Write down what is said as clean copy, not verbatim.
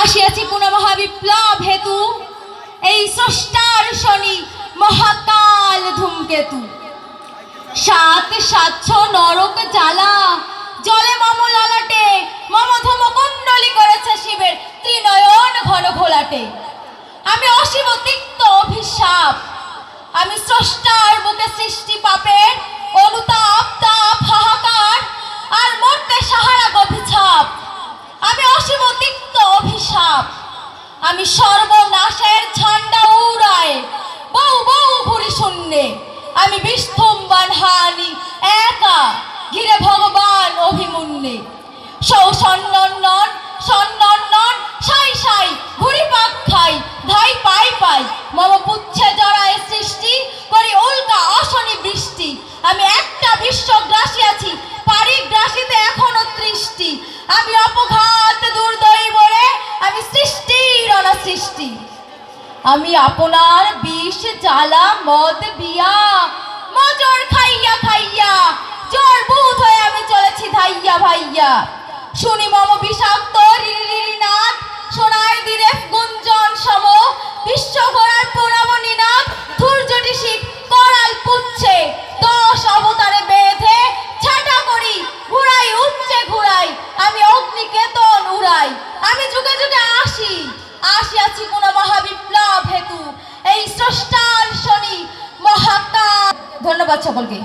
আসিয়াছি পুনঃ মহাবিপ্লব হেতু, এই স্রষ্টার শনি মহাকাল ধূমকেতু। সাত সাতছ নরক জ্বালা, জলে মম ললাটে মম ধূমকুণ্ডলী করেছে শিবের ত্রিনয়ন ঘন ঘোলাটে। আমি অশিব তিক্ত অভিশাপ, আমি স্রষ্টার বুকে সৃষ্টি পাপের অনুতাপ তাপ হাহাকার, আর মরতে সাহারা গভিছাপ। আমি অশিব তিক্ত অভিশাপ, আমি সর্বনাশের ঝান্ডা উড়ায় বউ বউ ঘুরি শূন্যে। আমি বিস্তম্বান হানি একা ঘিরে ভগবান অভিমুন্যে। সৌ সন্নন সন্নন সাই সাই ঘুরি পাক খাই ধাই পাই পাই, মম পুচ্ছে জড়ায় সৃষ্টি করি উল্কা অশনি বৃষ্টি। আমি একটা বিশ্বগ্রাসী আছি, পারিগ্রাসীতে এখনো তৃষ্টি। আমি অপঘাত দুর্দয়ী বলে, আমি সৃষ্টির অনাসৃষ্টি। আমি আপনার বিষ জ্বালা মদ বিয়া মজর খাইয়া খাইয়া জোর বুধ হয়ে আমি চলেছি ধাইয়া ভাইয়া। শুনি মম বিষাক্ত রিরি নাদ, সোনার দিরে গুঞ্জন সম বিশ্ব ঘোড়ার প্রণামনী নাদ। সূর্যটি শিখ করাল পুচ্ছে 10 অবতারে বেঁধে ছাটা করি ঘুরাই উচ্চে ঘুরাই। আমি অগ্নিকেতন উড়াই, আমি যুগে যুগে আসিয়াছি পুনঃ মহাবিপ্লব হেতু, এই স্রষ্টার শনি মহাকাল। ধন্যবাদ সকলকে।